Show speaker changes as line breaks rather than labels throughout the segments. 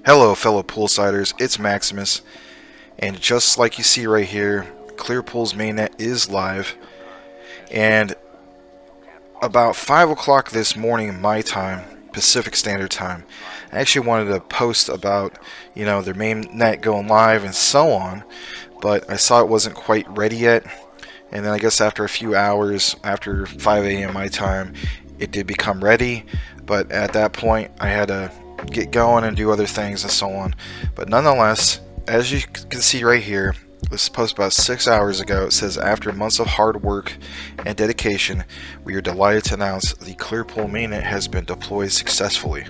Hello fellow poolsiders, it's Maximus, and just like you see right here, Clearpool's mainnet is live, and about 5 o'clock this morning my time, Pacific Standard Time, I actually wanted to post about, their mainnet going live and so on, but I saw it wasn't quite ready yet, and then I guess after a few hours, after 5 a.m. my time, it did become ready, but at that point I had to get going and do other things and so on. But nonetheless, as you can see right here, this was posted about 6 hours ago. It says, after months of hard work and dedication, we are delighted to announce the Clearpool mainnet has been deployed successfully.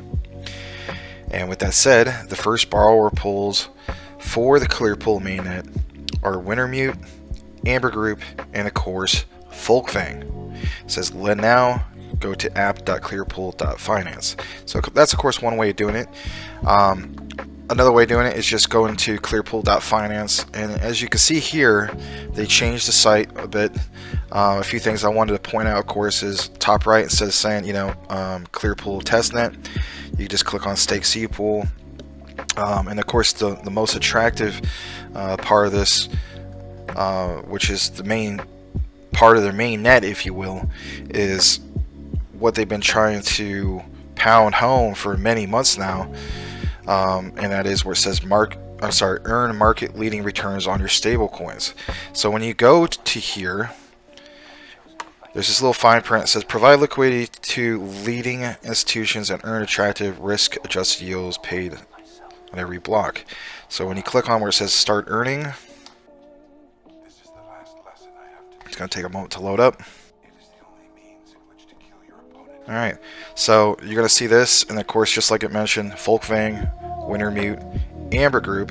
And with that said, the first borrower pools for the Clearpool mainnet are Wintermute, Amber Group, and of course Folkfang. It says, let now go to app.clearpool.finance. So that's of course one way of doing it. Another way of doing it is just going to clearpool.finance, and as you can see here, they changed the site a bit. A few things I wanted to point out, of course, is top right, instead of saying Clearpool testnet, you just click on stake CPOOL. And of course the most attractive part of this, which is the main part of their main net, if you will, is what they've been trying to pound home for many months now, and that is where it says earn market leading returns on your stable coins. So when you go to here, there's this little fine print that says provide liquidity to leading institutions and earn attractive risk adjusted yields paid on every block. So when you click on where it says start earning, it's going to take a moment to load up. Alright, so you're going to see this, and of course, just like it mentioned, Folkfang, Wintermute, Amber Group,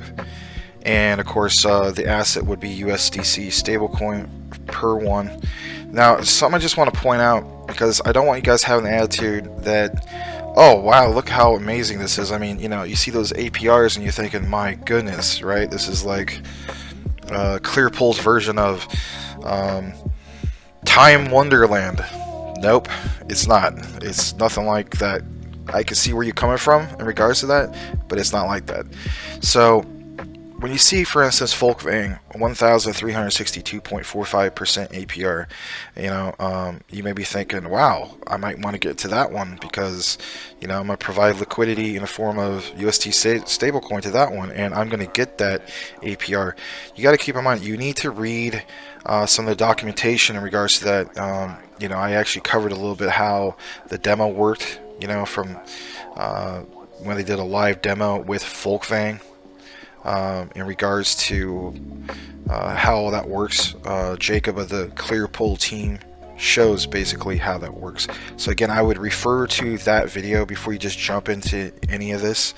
and of course the asset would be USDC stablecoin per one. Now, something I just want to point out, because I don't want you guys having the attitude that, oh wow, look how amazing this is. I mean, you see those APRs and you're thinking, my goodness, right? This is like Clearpool's version of Time Wonderland. Nope, it's not. It's nothing like that. I can see where you're coming from in regards to that, but it's not like that. So when you see, for instance, Folkfang 1,362.45% APR, you may be thinking, wow, I might want to get to that one because, I'm going to provide liquidity in the form of UST stablecoin to that one, and I'm going to get that APR. You got to keep in mind, you need to read some of the documentation in regards to that. I actually covered a little bit how the demo worked, from when they did a live demo with Folkfang. In regards to how that works. Jacob of the Clearpool team shows basically how that works. So again, I would refer to that video before you just jump into any of this.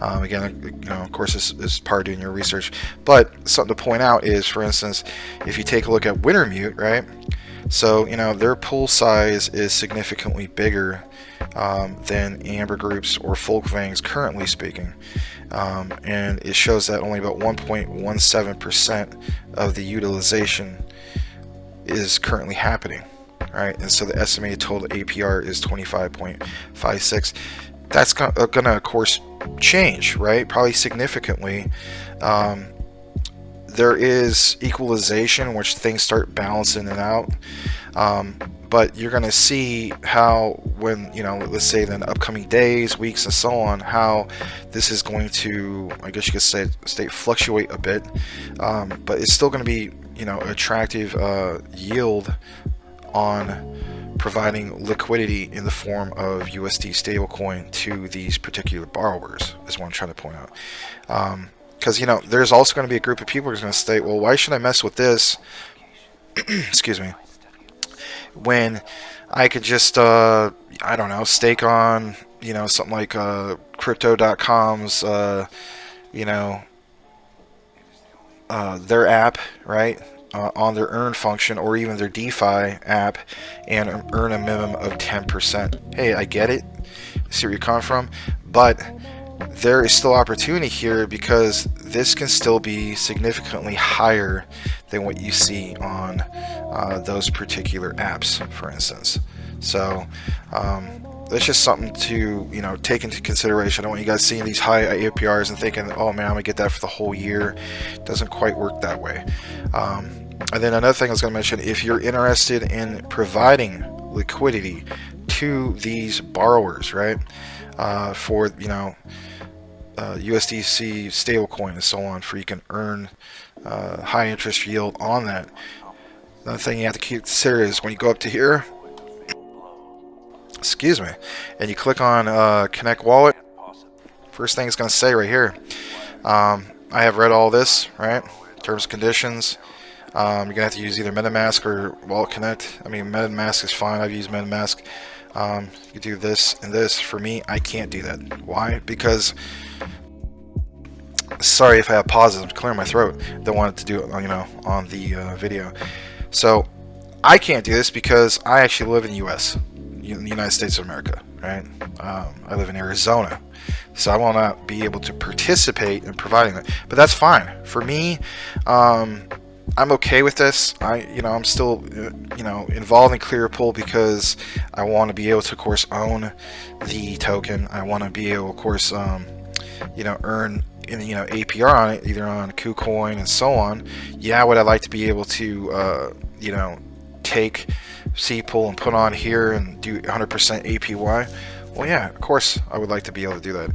Again, of course, this is part of doing your research. But something to point out is, for instance, if you take a look at Wintermute, right? So, their pool size is significantly bigger than Amber Group's or Folkfang's, currently speaking. And it shows that only about 1.17% of the utilization is currently happening, right? And so the estimated total APR is 25.56. That's gonna of course change, right? Probably significantly. There is equalization, in which things start balancing it out. But you're going to see how, when, let's say in the upcoming days, weeks, and so on, how this is going to, I guess you could say, fluctuate a bit. But it's still going to be, attractive yield on providing liquidity in the form of USD stablecoin to these particular borrowers, is what I'm trying to point out. Because, there's also going to be a group of people who's going to say, well, why should I mess with this? Excuse me. When I could just, I don't know, stake on, something like Crypto.com's, their app, right? On their earn function, or even their DeFi app, and earn a minimum of 10%. Hey, I get it. See where you're coming from. But there is still opportunity here because this can still be significantly higher than what you see on those particular apps, for instance. So that's just something to take into consideration. I don't want you guys seeing these high APRs and thinking, oh man, I'm gonna get that for the whole year. It doesn't quite work that way. And then another thing I was going to mention, if you're interested in providing liquidity to these borrowers, right, for USDC stablecoin and so on, for you can earn high interest yield on that. Another thing you have to consider is when you go up to here, excuse me, and you click on Connect Wallet, first thing it's going to say right here, I have read all this, right, terms and conditions. You're going to have to use either MetaMask or Wallet Connect. I mean, MetaMask is fine. I've used MetaMask. You do this and this. For me, I can't do that. Why? Because, sorry if I have pauses. I'm clearing my throat. Don't want to do it, on the video. So, I can't do this because I actually live in the U.S., in the United States of America, right? I live in Arizona. So I will not be able to participate in providing that. But that's fine. For me, I'm okay with this. I'm still, involved in Clearpool because I want to be able to, of course, own the token. I want to be able, of course, earn APR on it, either on KuCoin and so on. Yeah, would I like to be able to, take CPOOL and put on here and do 100% APY? Well, yeah, of course I would like to be able to do that.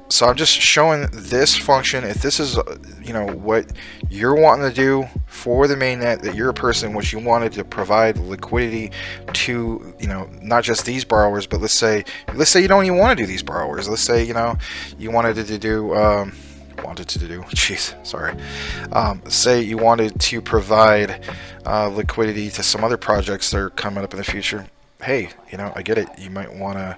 So I'm just showing this function. If this is, what you're wanting to do for the mainnet, that you're a person which you wanted to provide liquidity to, not just these borrowers, but let's say you don't even want to do these borrowers. Let's say, you wanted to do, say you wanted to provide liquidity to some other projects that are coming up in the future. Hey, I get it. You might want to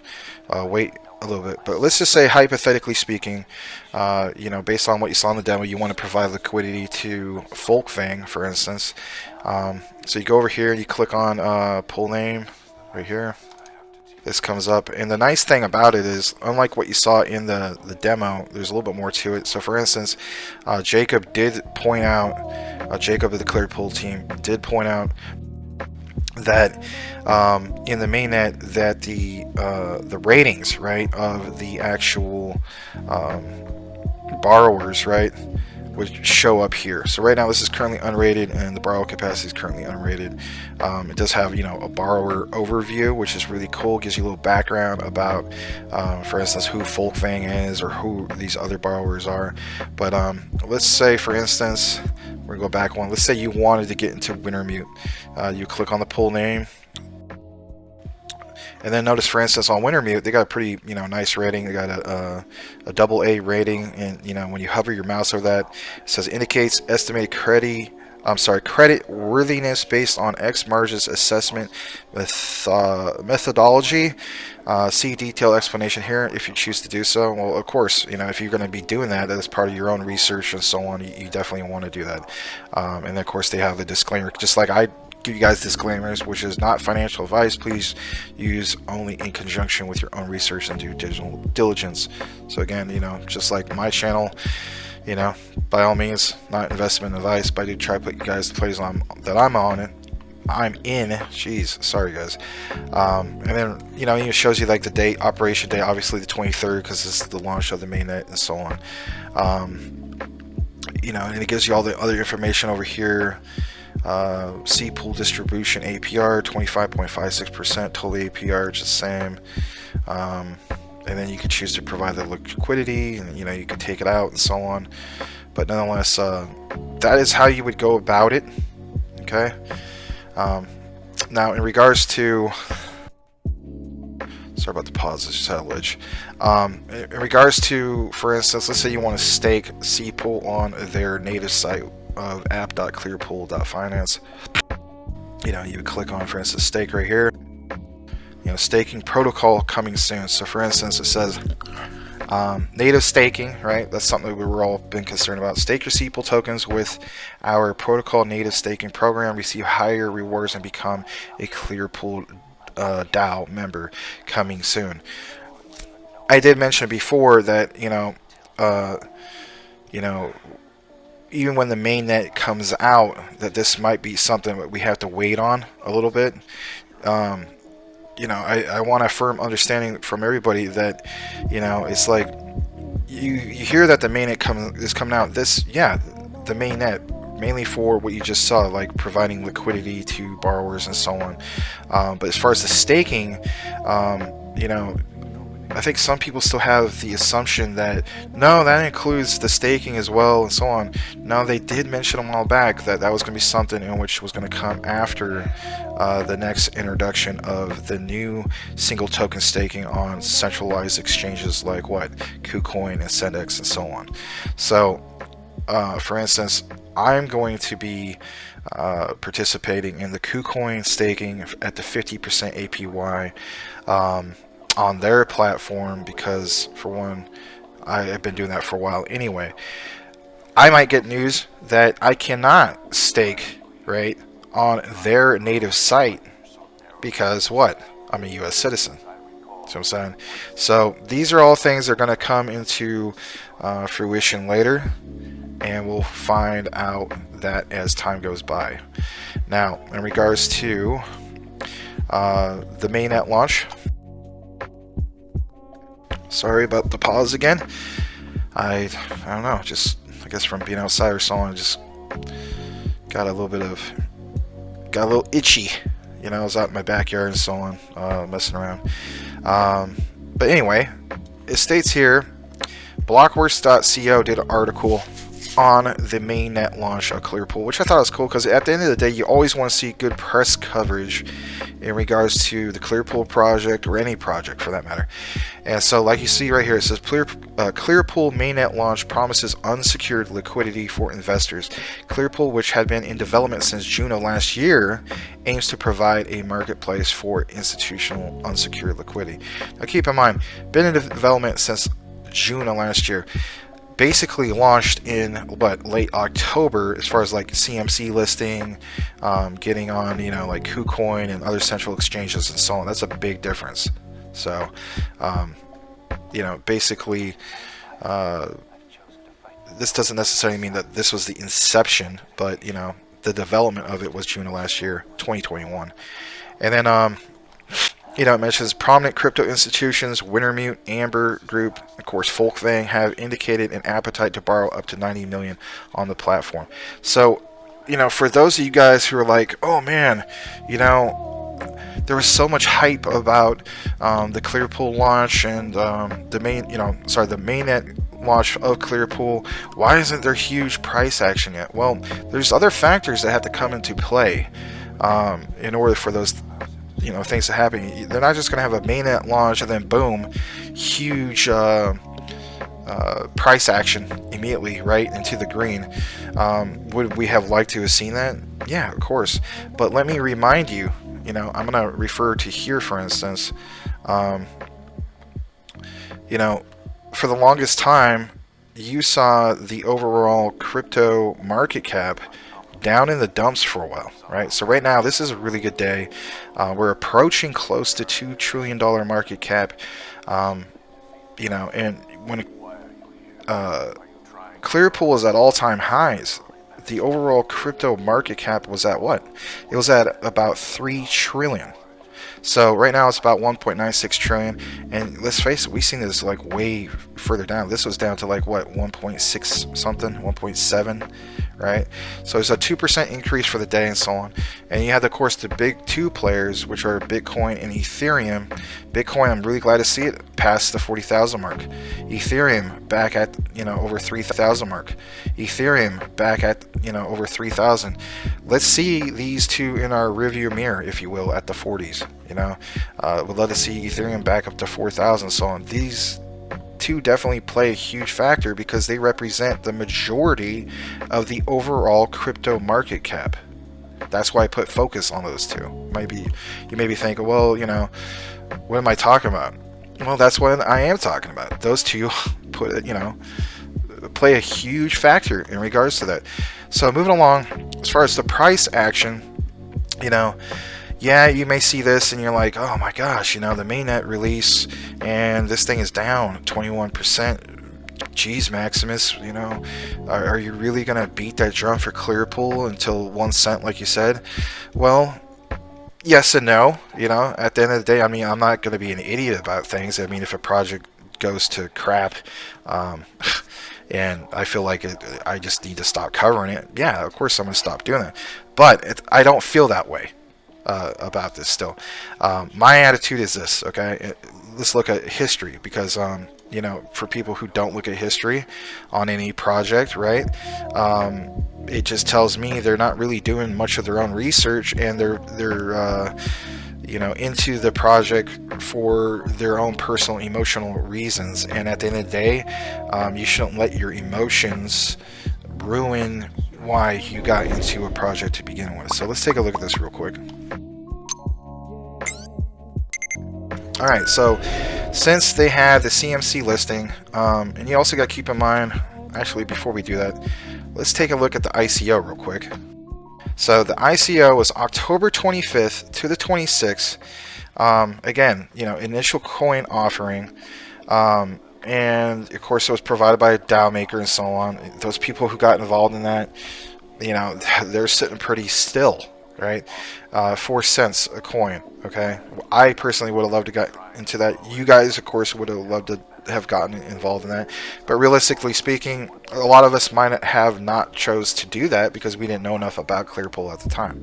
wait a little bit, but let's just say, hypothetically speaking, based on what you saw in the demo, you want to provide liquidity to Folkfang, for instance. So you go over here and you click on pool name right here. This comes up, and the nice thing about it is, unlike what you saw in the demo, there's a little bit more to it. So for instance, Jacob did point out, Jacob of the Clearpool team did point out that in the mainnet that the ratings, right, of the actual borrowers, right, would show up here. So right now this is currently unrated and the borrower capacity is currently unrated. It does have a borrower overview, which is really cool. Gives you a little background about for instance who Folkfang is or who these other borrowers are. But let's say, for instance, we're gonna go back one. Let's say you wanted to get into Wintermute. You click on the pool name, and then notice, for instance, on Wintermute, they got a pretty, nice rating. They got a AA rating, and when you hover your mouse over that, it says indicates estimated credit worthiness based on X margins assessment methodology. See detailed explanation here if you choose to do so. Well, of course, if you're going to be doing that as part of your own research and so on, you definitely want to do that. And then, of course, they have the disclaimer, just like I give you guys disclaimers, which is not financial advice. Please use only in conjunction with your own research and due diligence. So again, just like my channel, by all means, not investment advice, but I do try to put you guys the plays on that I'm in. Jeez, sorry guys. And then it shows you like the date, operation date, obviously the 23rd, because this is the launch of the mainnet and so on. And it gives you all the other information over here. CPOOL distribution APR 25.56%, total APR is the same. And then you can choose to provide the liquidity, and you can take it out and so on. But nonetheless, that is how you would go about it. Okay. Now, in regards to, sorry about the pause, it's just had a glitch. In regards to, for instance, let's say you want to stake CPOOL on their native site of app.clearpool.finance. You would click on, for instance, stake right here. Staking protocol coming soon. So for instance, it says native staking, right? That's something that we've all been concerned about. Stake your CPOOL tokens with our protocol native staking program. Receive higher rewards and become a Clearpool DAO member coming soon. I did mention before that you know, even when the mainnet comes out, that this might be something that we have to wait on a little bit. Um, I want a firm understanding from everybody that, it's like you hear that the mainnet is coming out. The mainnet mainly for what you just saw, like providing liquidity to borrowers and so on. But as far as the staking, you know, I think some people still have the assumption that no, that includes the staking as well and so on. No, they did mention a while back that that was going to be something in which was going to come after the next introduction of the new single token staking on centralized exchanges like KuCoin and Sendex and so on. So, for instance, I'm going to be participating in the KuCoin staking at the 50% APY. On their platform because, for one, I've been doing that for a while anyway. I might get news that I cannot stake, right, on their native site because what? I'm a U.S. citizen. See what I'm saying? So these are all things that are going to come into fruition later, and we'll find out that as time goes by. Now, in regards to the mainnet launch, sorry about the pause again. I don't know, just I guess from being outside or so on, just got a little itchy. I was out in my backyard and so on, messing around. But anyway, it states here, Blockworks.co did an article on the mainnet launch of Clearpool, which I thought was cool because at the end of the day, you always want to see good press coverage in regards to the Clearpool project or any project for that matter. And so, like you see right here, it says Clearpool mainnet launch promises unsecured liquidity for investors. Clearpool, which had been in development since June of last year, aims to provide a marketplace for institutional unsecured liquidity. Now, keep in mind, been in development since June of last year. Basically launched in late October as far as like CMC listing, getting on like KuCoin and other central exchanges and so on. That's a big difference. So basically this doesn't necessarily mean that this was the inception, but the development of it was June of last year, 2021. And then it mentions prominent crypto institutions, Wintermute, Amber Group, of course, Folkvang have indicated an appetite to borrow up to 90 million on the platform. So, for those of you guys who are like, oh man, there was so much hype about the Clearpool launch and the mainnet launch of Clearpool. Why isn't there huge price action yet? Well, there's other factors that have to come into play in order for those things to happen. They're not just going to have a mainnet launch and then boom, huge price action immediately right into the green. Would we have liked to have seen that? Yeah, of course. But let me remind you, I'm going to refer to here, for instance, for the longest time, you saw the overall crypto market cap down in the dumps for a while, right? So right now, this is a really good day. We're approaching close to $2 trillion market cap, and when Clearpool is at all-time highs, the overall crypto market cap was at what? It was at about 3 trillion. So right now it's about 1.96 trillion, and let's face it, we've seen this like way further down. This was down to like what, 1.6 something, 1.7, right? So it's a 2% increase for the day and so on. And you have, of course, the big two players, which are Bitcoin and Ethereum. Bitcoin, I'm really glad to see it past the 40,000 mark. Ethereum back at over 3,000 mark. Ethereum back at over 3,000. Let's see these two in our rearview mirror, if you will, at the 40s. We'd love to see Ethereum back up to 4,000. So on, these two definitely play a huge factor because they represent the majority of the overall crypto market cap. That's why I put focus on those two. You may be thinking, well, what am I talking about? Well, that's what I am talking about. Those two play a huge factor in regards to that. So moving along, as far as the price action, yeah, you may see this and you're like, oh my gosh, you know, the mainnet release and this thing is down 21%. Geez, Maximus, you know, are you really going to beat that drum for Clearpool until 1 cent like you said? Well, yes and no. You know, at the end of the day, I mean, I'm not going to be an idiot about things. I mean, if a project goes to crap, and I feel like I just need to stop covering it, yeah, of course I'm going to stop doing it. But I don't feel that way about this still. My attitude is this, okay? Let's look at history, because you know, for people who don't look at history on any project, right? It just tells me they're not really doing much of their own research, and they're you know, into the project for their own personal emotional reasons. And at the end of the day, you shouldn't let your emotions ruin why you got into a project to begin with. So let's take a look at this real quick. Alright, so since they had the CMC listing, and you also got to keep in mind, actually before we do that, let's take a look at the ICO real quick. So the ICO was October 25th to the 26th. Again, you know, initial coin offering, and of course it was provided by a DAO maker and so on. Those people who got involved in that, you know, they're sitting pretty still, right? 4 cents a coin. Okay, I personally would have loved to get into that. You guys, of course, would have loved to have gotten involved in that. But realistically speaking, a lot of us might have not chose to do that because we didn't know enough about Clearpool at the time.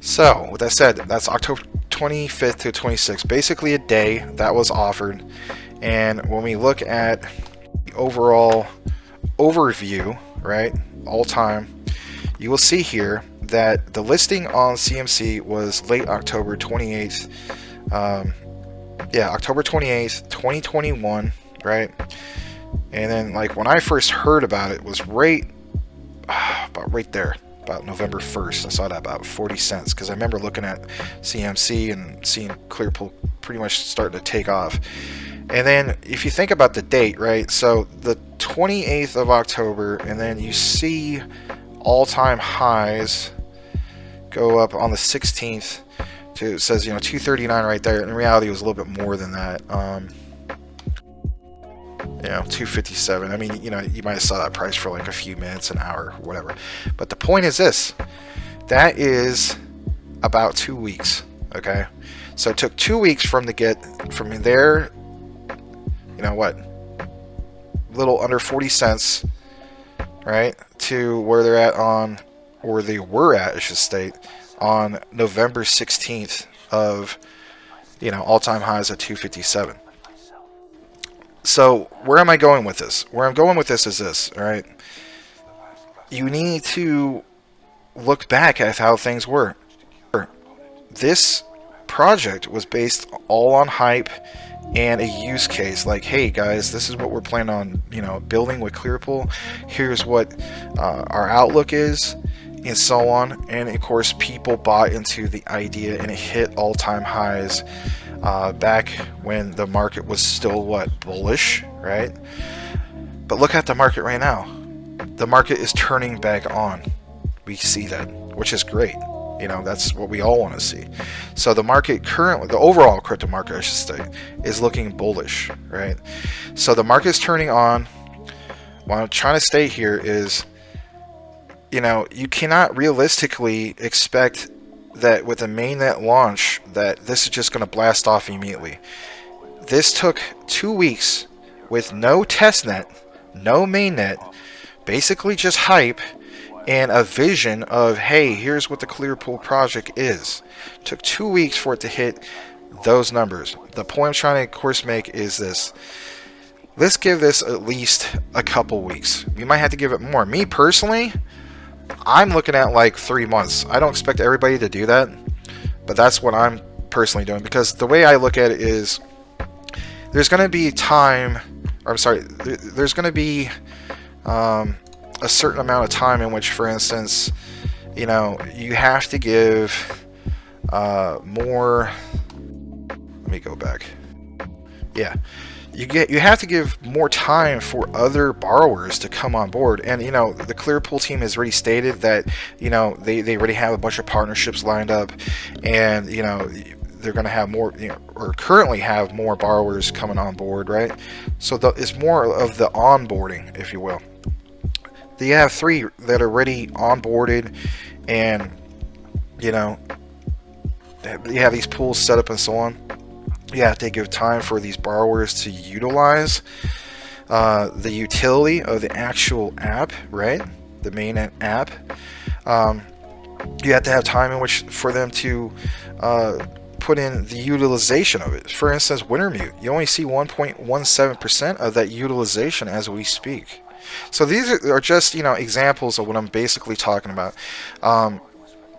So, with that said, that's October 25th to 26th, basically a day that was offered. And when we look at the overall overview, right, all time, you will see here that the listing on CMC was late October 28th. Yeah, October 28th, 2021, right? And then, like, when I first heard about it was about right there, about November 1st. I saw that about 40 cents because I remember looking at CMC and seeing Clearpool pretty much starting to take off. And then if you think about the date, right? So the 28th of October, and then you see all-time highs go up on the 16th to, it says, you know, 239 right there. In reality, it was a little bit more than that. You know, 257. I mean, you know, you might have saw that price for like a few minutes, an hour, whatever. But the point is this: that is about 2 weeks. Okay, so it took 2 weeks from there. You know what? A little under 40 cents, right, to where they're at on, or they were at, I should state, on November 16th of, you know, all-time highs at 257. So where am I going with this? Where I'm going with this is this, all right? You need to look back at how things were. This project was based all on hype and a use case, like, hey guys, this is what we're planning on, you know, building with Clearpool. Here's what our outlook is, and so on. And of course, people bought into the idea, and it hit all-time highs back when the market was still bullish, right? But look at the market right now. The market is turning back on. We see that, which is great. You know, that's what we all want to see. So the market currently, the overall crypto market, I should say, is looking bullish, right? So the market's turning on. What I'm trying to state here is, you know, you cannot realistically expect that with a mainnet launch that this is just going to blast off immediately. This took 2 weeks with no testnet, no mainnet, basically just hype and a vision of, hey, here's what the Clearpool project is. Took 2 weeks for it to hit those numbers. The point I'm trying to, of course, make is this: let's give this at least a couple weeks. We might have to give it more. Me personally, I'm looking at like 3 months. I don't expect everybody to do that, but that's what I'm personally doing, because the way I look at it is there's going to be time, or I'm sorry, there's going to be a certain amount of time in which, for instance, you know, you have to give more. Let me go back. Yeah. You have to give more time for other borrowers to come on board. And the Clearpool team has already stated that they already have a bunch of partnerships lined up, and they're going to have more, or currently have more borrowers coming on board, right? So it's more of the onboarding, if you will. They have 3 that are already onboarded, and you have these pools set up and so on. You have to give time for these borrowers to utilize the utility of the actual app, right? The Mainnet app. You have to have time in which for them to put in the utilization of it. For instance, Wintermute, you only see 1.17% of that utilization as we speak. So these are just examples of what I'm basically talking about.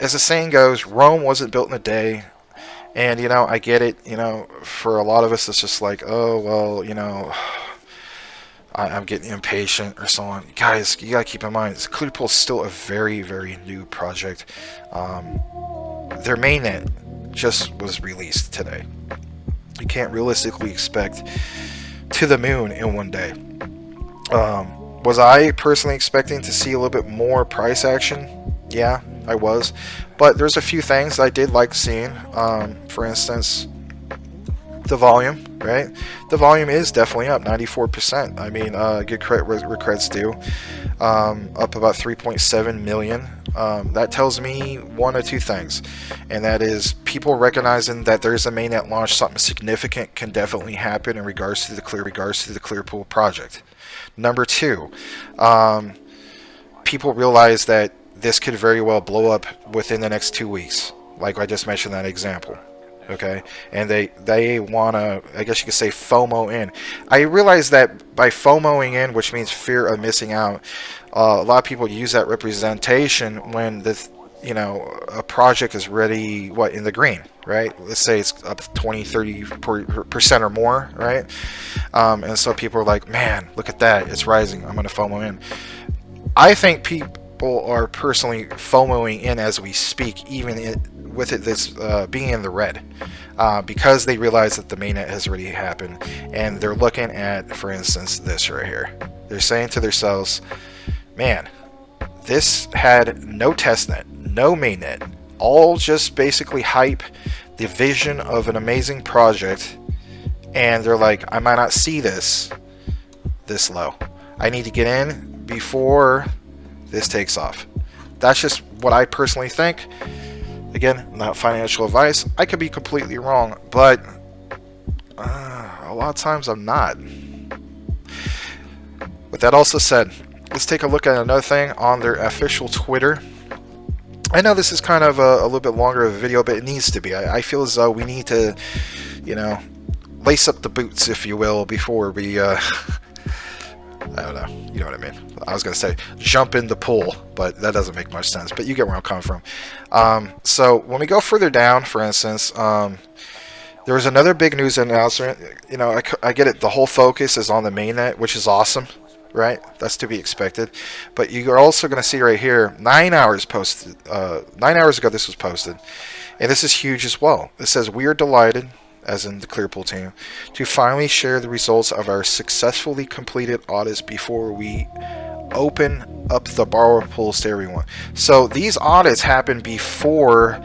As the saying goes, Rome wasn't built in a day. And I get it. For a lot of us, it's just like, oh well, I'm getting impatient or so on. Guys, you gotta keep in mind, Clearpool is still a very, very new project. Their mainnet just was released today. You can't realistically expect to the moon in one day. Was I personally expecting to see a little bit more price action? Yeah, I was. But there's a few things I did like seeing. For instance, the volume, right? The volume is definitely up 94%. I mean, good credit where credit's due. Up about 3.7 million. That tells me one or two things, and that is people recognizing that there's a mainnet launch, something significant can definitely happen in regards to the Clearpool project. Number 2, people realize that this could very well blow up within the next 2 weeks, like I just mentioned that example. Okay, and they want to, I guess you could say, FOMO in. I realize that by FOMOing in, which means fear of missing out, a lot of people use that representation when a project is ready, in the green, right? Let's say it's up 20-30% or more, right? And so people are like, man, look at that, it's rising, I'm going to FOMO in. I think people are personally FOMOing in as we speak, even with this being in the red, because they realize that the mainnet has already happened, and they're looking at, for instance, this right here. They're saying to themselves, man, this had no testnet, no mainnet, all just basically hype, the vision of an amazing project, and they're like, I might not see this low. I need to get in before this takes off. That's just what I personally think. Again, not financial advice. I could be completely wrong, but a lot of times I'm not. With that also said, let's take a look at another thing on their official Twitter. I know this is kind of a little bit longer of a video, but it needs to be. I feel as though we need to, lace up the boots, if you will, before we, I don't know, you know what I mean. I was going to say jump in the pool, but that doesn't make much sense. But you get where I'm coming from. So when we go further down, for instance, there was another big news announcement. I get it. The whole focus is on the mainnet, which is awesome, right? That's to be expected. But you're also going to see right here, 9 hours posted. 9 hours ago, this was posted, and this is huge as well. It says, "We are delighted," as in the Clearpool team, "to finally share the results of our successfully completed audits before we open up the borrower pools to everyone." So these audits happened before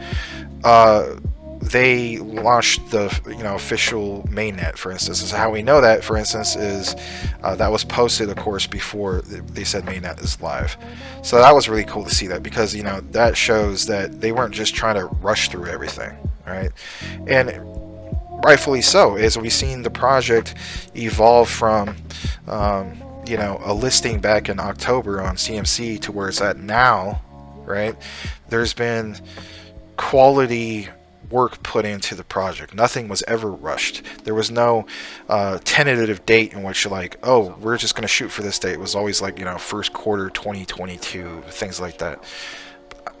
they launched the official mainnet, for instance. So how we know that, for instance, is that was posted, of course, before they said mainnet is live. So that was really cool to see that, because that shows that they weren't just trying to rush through everything, right? And rightfully so, as we've seen the project evolve from a listing back in October on CMC to where it's at now, right? There's been quality work put into the project. Nothing was ever rushed. There was no tentative date in which we're just going to shoot for this date. It was always first quarter 2022, things like that.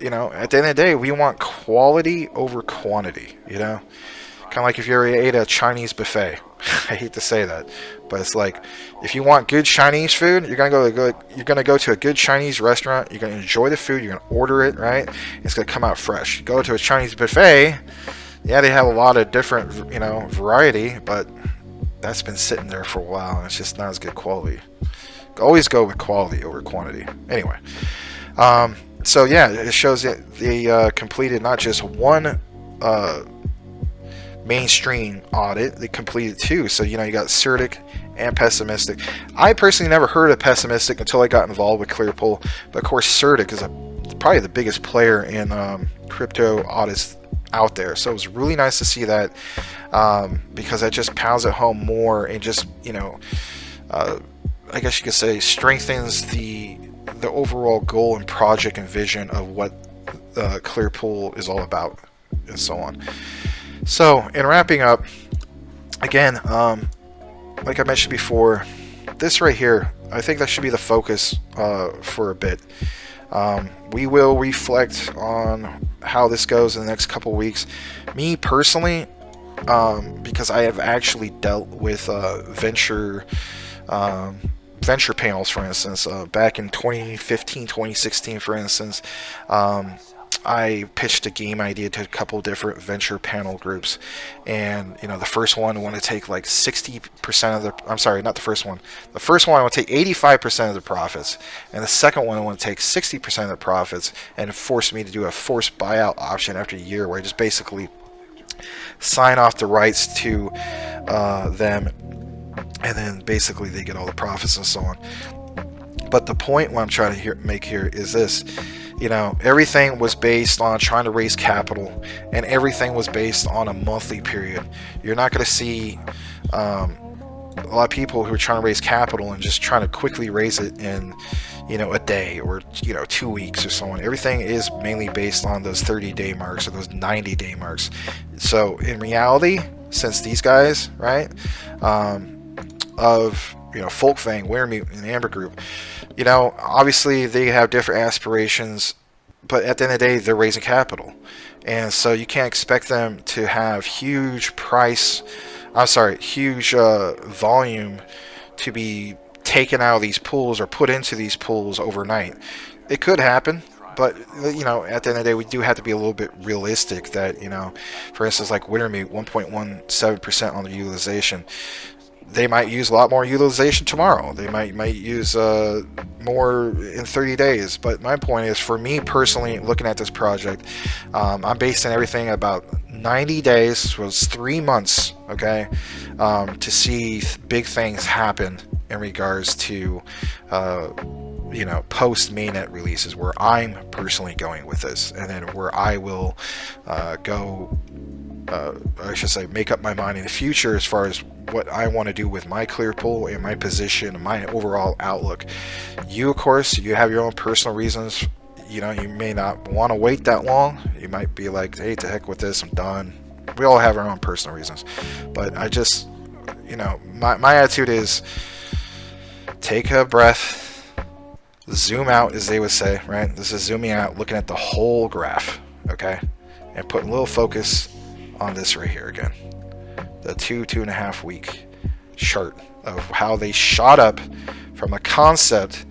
At the end of the day, we want quality over quantity, Kind of like if you ever ate a Chinese buffet. I hate to say that, but it's like, if you want good Chinese food, you're gonna go to a good Chinese restaurant. You're gonna enjoy the food. You're gonna order it, right? It's gonna come out fresh. You go to a Chinese buffet, yeah, they have a lot of different, variety, but that's been sitting there for a while, and it's just not as good quality. Always go with quality over quantity. Anyway, so yeah, it shows that they completed not just one mainstream audit, they completed two. So, you know, you got Certic and Pessimistic. I personally never heard of Pessimistic until I got involved with Clearpool, but of course Certic is probably the biggest player in crypto audits out there. So it was really nice to see that, because that just pounds it home more, and just, you know, I guess you could say strengthens the overall goal and project and vision of what Clearpool is all about, and so on. So, in wrapping up, again, like I mentioned before, this right here, I think that should be the focus for a bit. We will reflect on how this goes in the next couple weeks. Me personally, because I have actually dealt with venture panels, for instance, back in 2015, 2016, for instance. I pitched a game idea to a couple different venture panel groups, and you know, the first one wanted to take like 60% of the, I'm sorry, not the first one. The first one I want to take 85% of the profits, and the second one I want to take 60% of the profits, and forced me to do a forced buyout option after a year, where I just basically sign off the rights to them, and then basically they get all the profits and so on. But the point what I'm trying to make here is this. You know, everything was based on trying to raise capital, and everything was based on a monthly period. You're not going to see a lot of people who are trying to raise capital and just trying to quickly raise it in, you know, a day or, you know, 2 weeks or so on. Everything is mainly based on those 30-day marks or those 90-day marks. So in reality, since these guys, right, of, you know, Folkfang, Weremute, and Amber Group, you know, obviously they have different aspirations, but at the end of the day, they're raising capital. And so you can't expect them to have huge volume to be taken out of these pools or put into these pools overnight. It could happen, but, you know, at the end of the day, we do have to be a little bit realistic that, you know, for instance, like Wintermute, 1.17% on the utilization. They might use a lot more utilization tomorrow. They might use more in 30 days. But my point is, for me personally, looking at this project, I'm basing everything about 90 days, was 3 months, okay, to see big things happen in regards to, you know, post mainnet releases, where I'm personally going with this, and then where I will go. I should say, make up my mind in the future as far as what I want to do with my Clearpool and my position and my overall outlook. You, of course, you have your own personal reasons. You know, you may not want to wait that long. You might be like, hey, to heck with this, I'm done. We all have our own personal reasons. But I just, you know, my attitude is take a breath, zoom out, as they would say, right? This is zooming out, looking at the whole graph, okay? And put a little focus on this right here again, the 2.5 week chart of how they shot up from a concept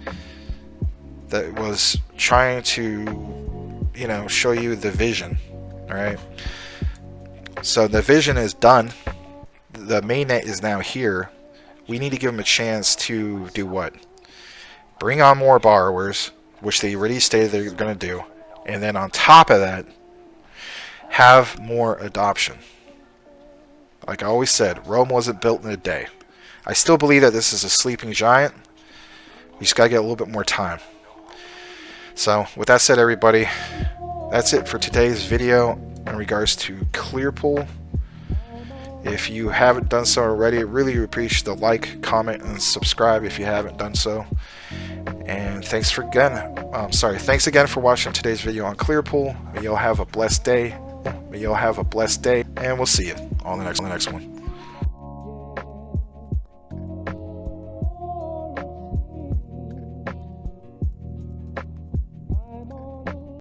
that was trying to, you know, show you the vision. All right, so the vision is done, the mainnet is now here. We need to give them a chance to do what? Bring on more borrowers, which they already stated they're going to do, and then on top of that, have more adoption. Like I always said, Rome wasn't built in a day. I still believe that this is a sleeping giant. We just gotta get a little bit more time. So with that said, everybody, that's it for today's video in regards to Clearpool. If you haven't done so already, I really appreciate the like, comment, and subscribe if you haven't done so. And thanks again for watching today's video on Clearpool. May y'all have a blessed day. May y'all have a blessed day, and we'll see you on the next one.